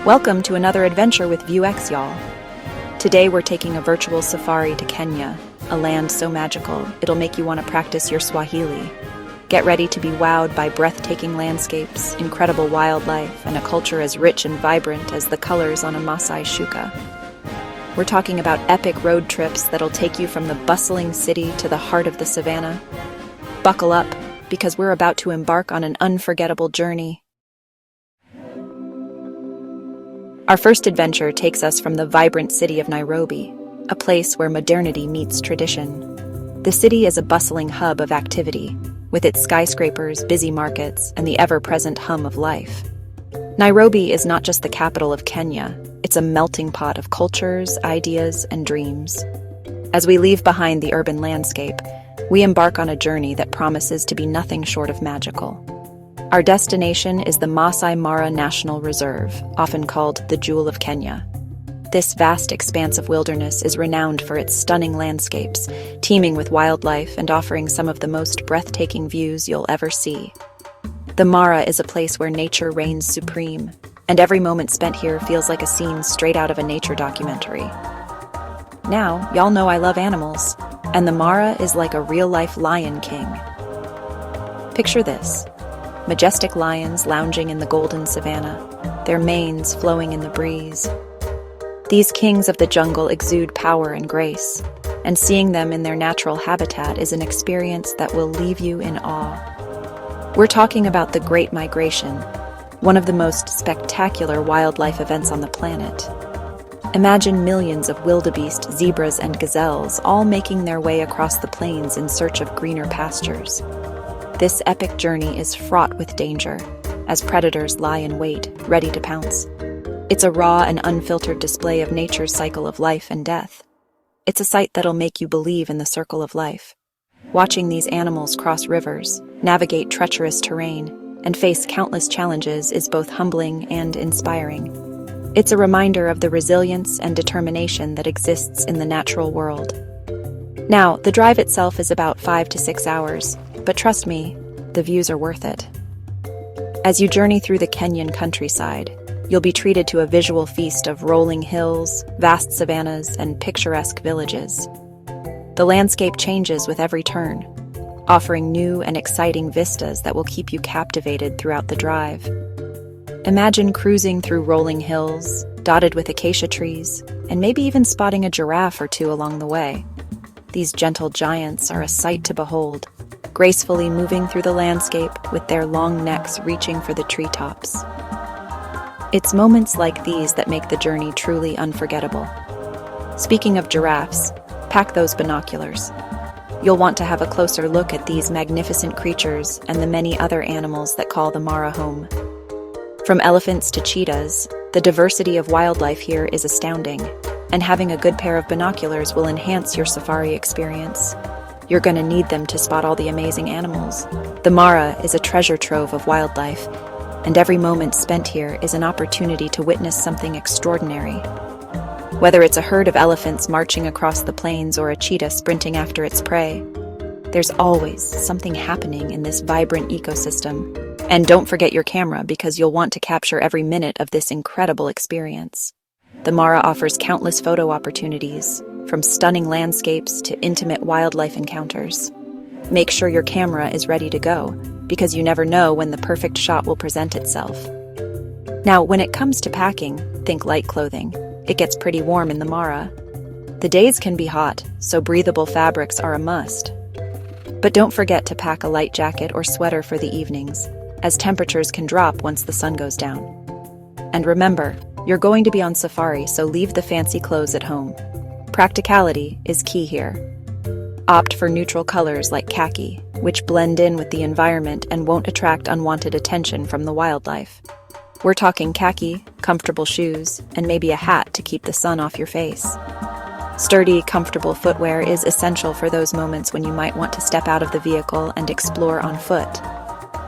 Welcome to another adventure with VueX, y'all. Today we're taking a virtual safari to Kenya, a land so magical it'll make you want to practice your Swahili. Get ready to be wowed by breathtaking landscapes, incredible wildlife, and a culture as rich and vibrant as the colors on a Maasai shuka. We're talking about epic road trips that'll take you from the bustling city to the heart of the Savanna. Buckle up, because we're about to embark on an unforgettable journey. Our first adventure takes us from the vibrant city of Nairobi, a place where modernity meets tradition. The city is a bustling hub of activity, with its skyscrapers, busy markets, and the ever-present hum of life. Nairobi is not just the capital of Kenya, it's a melting pot of cultures, ideas, and dreams. As we leave behind the urban landscape, we embark on a journey that promises to be nothing short of magical. Our destination is the Maasai Mara National Reserve, often called the Jewel of Kenya. This vast expanse of wilderness is renowned for its stunning landscapes, teeming with wildlife and offering some of the most breathtaking views you'll ever see. The Mara is a place where nature reigns supreme, and every moment spent here feels like a scene straight out of a nature documentary. Now, y'all know I love animals, and the Mara is like a real-life lion king. Picture this. Majestic lions lounging in the golden savanna, their manes flowing in the breeze. These kings of the jungle exude power and grace, and seeing them in their natural habitat is an experience that will leave you in awe. We're talking about the Great Migration, one of the most spectacular wildlife events on the planet. Imagine millions of wildebeests, zebras, and gazelles all making their way across the plains in search of greener pastures. This epic journey is fraught with danger, as predators lie in wait, ready to pounce. It's a raw and unfiltered display of nature's cycle of life and death. It's a sight that'll make you believe in the circle of life. Watching these animals cross rivers, navigate treacherous terrain, and face countless challenges is both humbling and inspiring. It's a reminder of the resilience and determination that exists in the natural world. Now, the drive itself is about 5 to 6 hours, but trust me, the views are worth it. As you journey through the Kenyan countryside, you'll be treated to a visual feast of rolling hills, vast savannas, and picturesque villages. The landscape changes with every turn, offering new and exciting vistas that will keep you captivated throughout the drive. Imagine cruising through rolling hills, dotted with acacia trees, and maybe even spotting a giraffe or two along the way. These gentle giants are a sight to behold, gracefully moving through the landscape with their long necks reaching for the treetops. It's moments like these that make the journey truly unforgettable. Speaking of giraffes, pack those binoculars. You'll want to have a closer look at these magnificent creatures and the many other animals that call the Mara home. From elephants to cheetahs, the diversity of wildlife here is astounding, and having a good pair of binoculars will enhance your safari experience. You're going to need them to spot all the amazing animals. The Mara is a treasure trove of wildlife, and every moment spent here is an opportunity to witness something extraordinary. Whether it's a herd of elephants marching across the plains or a cheetah sprinting after its prey, there's always something happening in this vibrant ecosystem. And don't forget your camera, because you'll want to capture every minute of this incredible experience. The Mara offers countless photo opportunities, from stunning landscapes to intimate wildlife encounters. Make sure your camera is ready to go, because you never know when the perfect shot will present itself. Now, when it comes to packing, think light clothing. It gets pretty warm in the Mara. The days can be hot, so breathable fabrics are a must. But don't forget to pack a light jacket or sweater for the evenings, as temperatures can drop once the sun goes down. And remember, you're going to be on safari, so leave the fancy clothes at home. Practicality is key here. Opt for neutral colors like khaki, which blend in with the environment and won't attract unwanted attention from the wildlife. We're talking khaki, comfortable shoes, and maybe a hat to keep the sun off your face. Sturdy, comfortable footwear is essential for those moments when you might want to step out of the vehicle and explore on foot.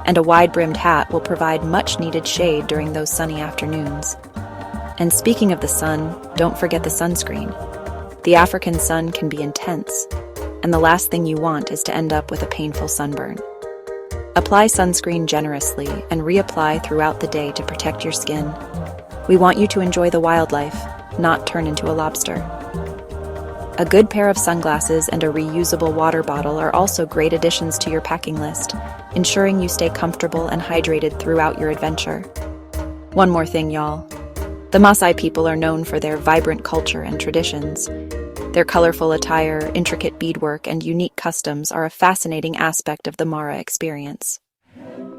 And a wide-brimmed hat will provide much-needed shade during those sunny afternoons. And speaking of the sun, don't forget the sunscreen. The African sun can be intense, and the last thing you want is to end up with a painful sunburn. Apply sunscreen generously and reapply throughout the day to protect your skin. We want you to enjoy the wildlife, not turn into a lobster. A good pair of sunglasses and a reusable water bottle are also great additions to your packing list, ensuring you stay comfortable and hydrated throughout your adventure. One more thing, y'all. The Maasai people are known for their vibrant culture and traditions. Their colorful attire, intricate beadwork, and unique customs are a fascinating aspect of the Mara experience.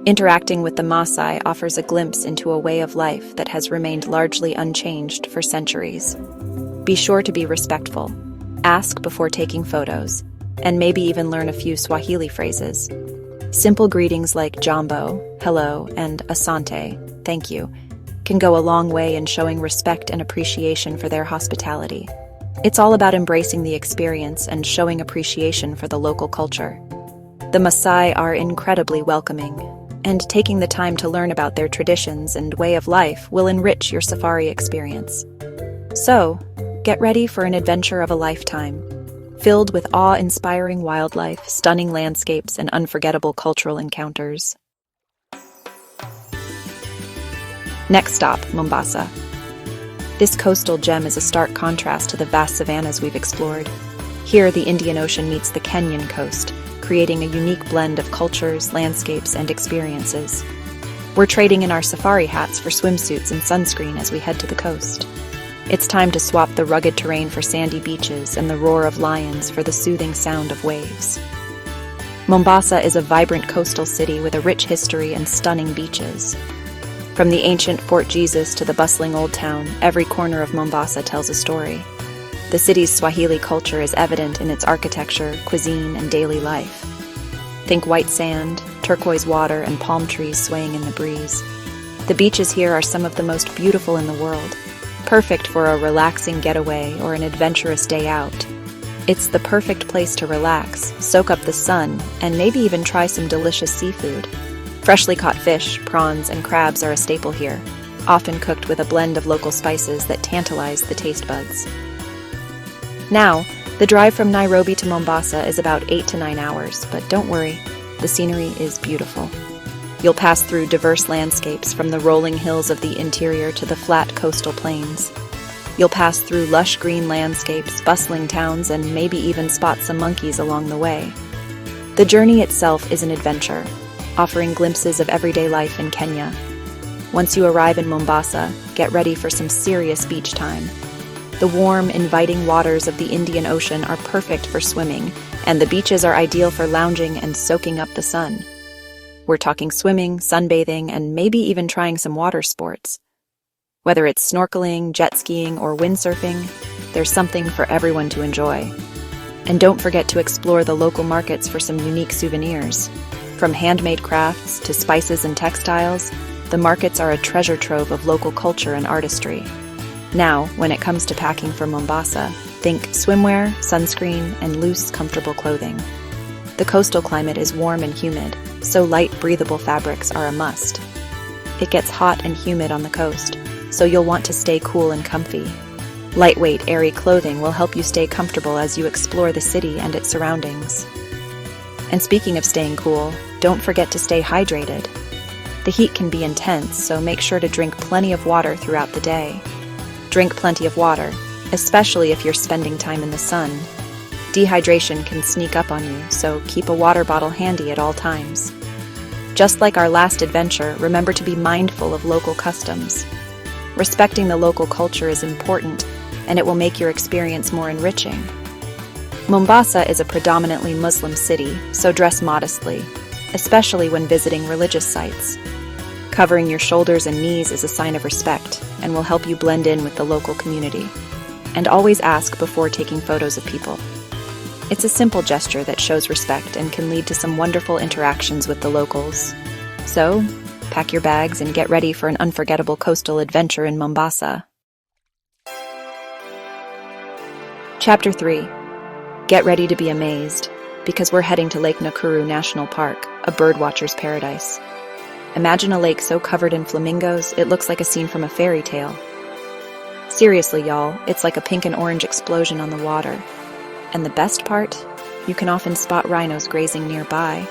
Interacting with the Maasai offers a glimpse into a way of life that has remained largely unchanged for centuries. Be sure to be respectful, ask before taking photos, and maybe even learn a few Swahili phrases. Simple greetings like jambo, hello, and asante, thank you, can go a long way in showing respect and appreciation for their hospitality. It's all about embracing the experience and showing appreciation for the local culture. The Maasai are incredibly welcoming, and taking the time to learn about their traditions and way of life will enrich your safari experience. So, get ready for an adventure of a lifetime, filled with awe-inspiring wildlife, stunning landscapes, and unforgettable cultural encounters. Next stop, Mombasa. This coastal gem is a stark contrast to the vast savannas we've explored. Here, the Indian Ocean meets the Kenyan coast, creating a unique blend of cultures, landscapes, and experiences. We're trading in our safari hats for swimsuits and sunscreen as we head to the coast. It's time to swap the rugged terrain for sandy beaches and the roar of lions for the soothing sound of waves. Mombasa is a vibrant coastal city with a rich history and stunning beaches. From the ancient Fort Jesus to the bustling old town, every corner of Mombasa tells a story. The city's Swahili culture is evident in its architecture, cuisine, and daily life. Think white sand, turquoise water, and palm trees swaying in the breeze. The beaches here are some of the most beautiful in the world, perfect for a relaxing getaway or an adventurous day out. It's the perfect place to relax, soak up the sun, and maybe even try some delicious seafood. Freshly caught fish, prawns, and crabs are a staple here, often cooked with a blend of local spices that tantalize the taste buds. Now, the drive from Nairobi to Mombasa is about 8 to 9 hours, but don't worry, the scenery is beautiful. You'll pass through diverse landscapes from the rolling hills of the interior to the flat coastal plains. You'll pass through lush green landscapes, bustling towns, and maybe even spot some monkeys along the way. The journey itself is an adventure, offering glimpses of everyday life in Kenya. Once you arrive in Mombasa, get ready for some serious beach time. The warm, inviting waters of the Indian Ocean are perfect for swimming, and the beaches are ideal for lounging and soaking up the sun. We're talking swimming, sunbathing, and maybe even trying some water sports. Whether it's snorkeling, jet skiing, or windsurfing, there's something for everyone to enjoy. And don't forget to explore the local markets for some unique souvenirs. From handmade crafts to spices and textiles, the markets are a treasure trove of local culture and artistry. Now, when it comes to packing for Mombasa, think swimwear, sunscreen, and loose, comfortable clothing. The coastal climate is warm and humid, so light, breathable fabrics are a must. It gets hot and humid on the coast, so you'll want to stay cool and comfy. Lightweight, airy clothing will help you stay comfortable as you explore the city and its surroundings. And speaking of staying cool, don't forget to stay hydrated. The heat can be intense, so make sure to drink plenty of water throughout the day. Drink plenty of water, especially if you're spending time in the sun. Dehydration can sneak up on you, so keep a water bottle handy at all times. Just like our last adventure, remember to be mindful of local customs. Respecting the local culture is important, and it will make your experience more enriching. Mombasa is a predominantly Muslim city, so dress modestly, especially when visiting religious sites. Covering your shoulders and knees is a sign of respect and will help you blend in with the local community. And always ask before taking photos of people. It's a simple gesture that shows respect and can lead to some wonderful interactions with the locals. So, pack your bags and get ready for an unforgettable coastal adventure in Mombasa. Chapter 3. Get ready to be amazed, because we're heading to Lake Nakuru National Park, a birdwatcher's paradise. Imagine a lake so covered in flamingos, it looks like a scene from a fairy tale. Seriously, y'all, it's like a pink and orange explosion on the water. And the best part? You can often spot rhinos grazing nearby.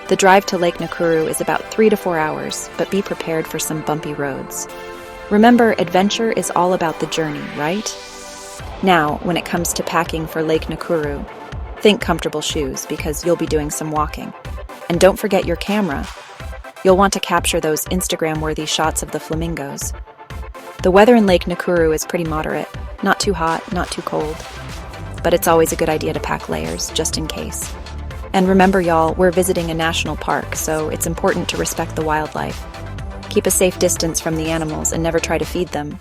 The drive to Lake Nakuru is about 3 to 4 hours, but be prepared for some bumpy roads. Remember, adventure is all about the journey, right? Now, when it comes to packing for Lake Nakuru, think comfortable shoes because you'll be doing some walking. And don't forget your camera. You'll want to capture those Instagram-worthy shots of the flamingos. The weather in Lake Nakuru is pretty moderate, not too hot, not too cold. But it's always a good idea to pack layers, just in case. And remember, y'all, we're visiting a national park, so it's important to respect the wildlife. Keep a safe distance from the animals and never try to feed them.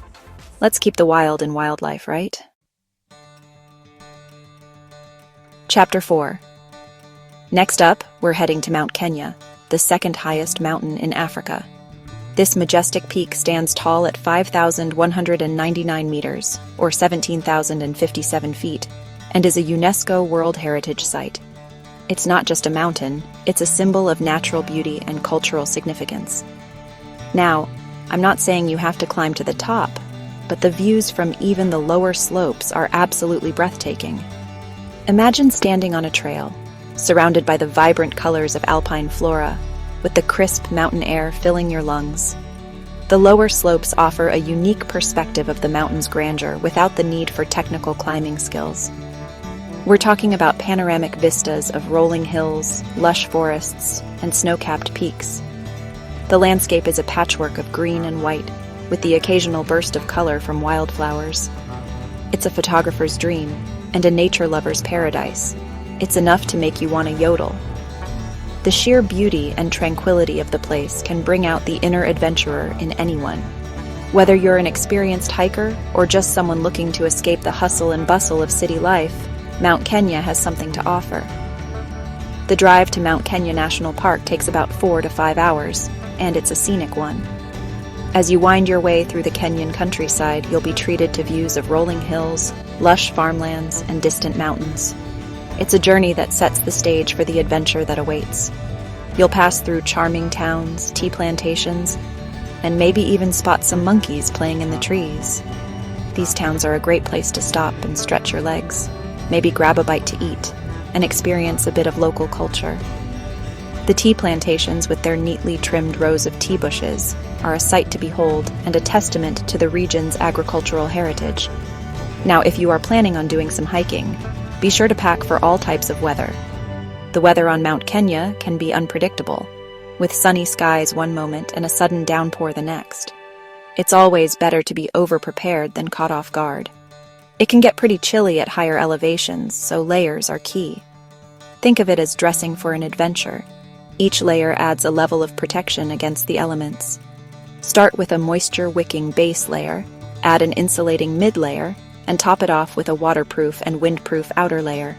Let's keep the wild in wildlife, right? Chapter 4. Next up, we're heading to Mount Kenya, the second highest mountain in Africa. This majestic peak stands tall at 5,199 meters, or 17,057 feet, and is a UNESCO World Heritage Site. It's not just a mountain, it's a symbol of natural beauty and cultural significance. Now, I'm not saying you have to climb to the top, but the views from even the lower slopes are absolutely breathtaking. Imagine standing on a trail, surrounded by the vibrant colors of alpine flora, with the crisp mountain air filling your lungs. The lower slopes offer a unique perspective of the mountain's grandeur without the need for technical climbing skills. We're talking about panoramic vistas of rolling hills, lush forests, and snow-capped peaks. The landscape is a patchwork of green and white, with the occasional burst of color from wildflowers. It's a photographer's dream, and a nature lover's paradise. It's enough to make you want to yodel. The sheer beauty and tranquility of the place can bring out the inner adventurer in anyone. Whether you're an experienced hiker or just someone looking to escape the hustle and bustle of city life, Mount Kenya has something to offer. The drive to Mount Kenya National Park takes about 4 to 5 hours, and it's a scenic one. As you wind your way through the Kenyan countryside, you'll be treated to views of rolling hills, lush farmlands, and distant mountains. It's a journey that sets the stage for the adventure that awaits. You'll pass through charming towns, tea plantations, and maybe even spot some monkeys playing in the trees. These towns are a great place to stop and stretch your legs, maybe grab a bite to eat, and experience a bit of local culture. The tea plantations, with their neatly trimmed rows of tea bushes, are a sight to behold and a testament to the region's agricultural heritage. Now, if you are planning on doing some hiking, be sure to pack for all types of weather. The weather on Mount Kenya can be unpredictable, with sunny skies one moment and a sudden downpour the next. It's always better to be over-prepared than caught off guard. It can get pretty chilly at higher elevations, so layers are key. Think of it as dressing for an adventure. Each layer adds a level of protection against the elements. Start with a moisture-wicking base layer, add an insulating mid-layer, and top it off with a waterproof and windproof outer layer.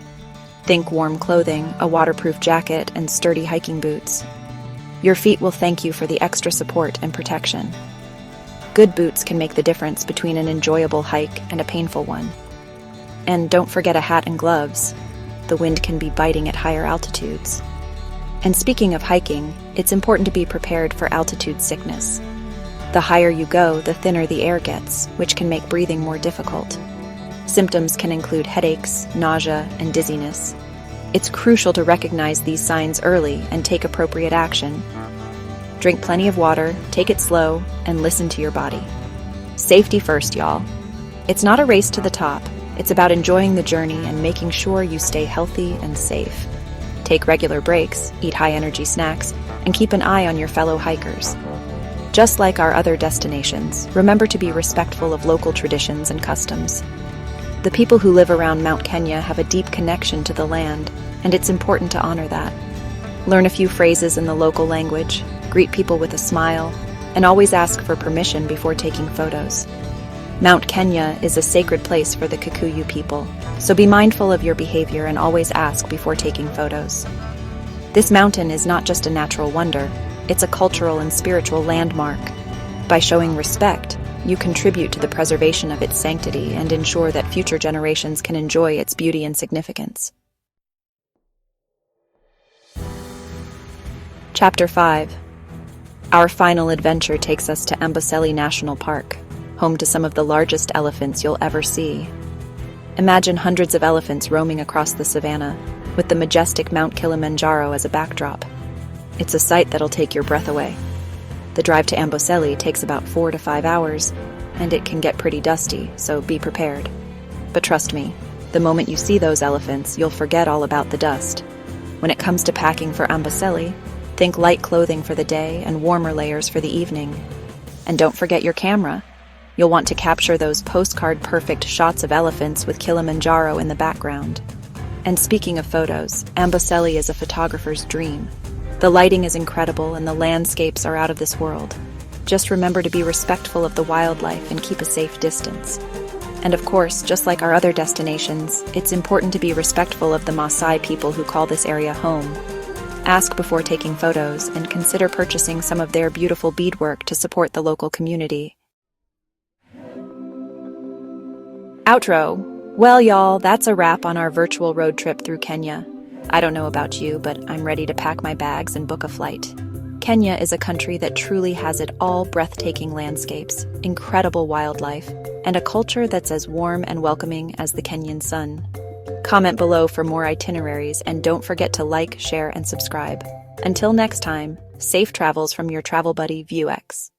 Think warm clothing, a waterproof jacket, and sturdy hiking boots. Your feet will thank you for the extra support and protection. Good boots can make the difference between an enjoyable hike and a painful one. And don't forget a hat and gloves. The wind can be biting at higher altitudes. And speaking of hiking, it's important to be prepared for altitude sickness. The higher you go, the thinner the air gets, which can make breathing more difficult. Symptoms can include headaches, nausea, and dizziness. It's crucial to recognize these signs early and take appropriate action. Drink plenty of water, take it slow, and listen to your body. Safety first, y'all. It's not a race to the top. It's about enjoying the journey and making sure you stay healthy and safe. Take regular breaks, eat high-energy snacks, and keep an eye on your fellow hikers. Just like our other destinations, remember to be respectful of local traditions and customs. The people who live around Mount Kenya have a deep connection to the land, and it's important to honor that. Learn a few phrases in the local language, greet people with a smile, and always ask for permission before taking photos. Mount Kenya is a sacred place for the Kikuyu people, so be mindful of your behavior and always ask before taking photos. This mountain is not just a natural wonder, it's a cultural and spiritual landmark. By showing respect, you contribute to the preservation of its sanctity and ensure that future generations can enjoy its beauty and significance. Chapter 5. Our final adventure takes us to Amboseli National Park, home to some of the largest elephants you'll ever see. Imagine hundreds of elephants roaming across the Savanna, with the majestic Mount Kilimanjaro as a backdrop. It's a sight that'll take your breath away. The drive to Amboseli takes about 4 to 5 hours, and it can get pretty dusty, so be prepared. But trust me, the moment you see those elephants, you'll forget all about the dust. When it comes to packing for Amboseli, think light clothing for the day and warmer layers for the evening. And don't forget your camera. You'll want to capture those postcard-perfect shots of elephants with Kilimanjaro in the background. And speaking of photos, Amboseli is a photographer's dream. The lighting is incredible and the landscapes are out of this world. Just remember to be respectful of the wildlife and keep a safe distance. And of course, just like our other destinations, it's important to be respectful of the Maasai people who call this area home. Ask before taking photos and consider purchasing some of their beautiful beadwork to support the local community. Outro. Well, y'all, that's a wrap on our virtual road trip through Kenya. I don't know about you, but I'm ready to pack my bags and book a flight. Kenya is a country that truly has it all: breathtaking landscapes, incredible wildlife, and a culture that's as warm and welcoming as the Kenyan sun. Comment below for more itineraries, and don't forget to like, share, and subscribe. Until next time, safe travels from your travel buddy, VueX.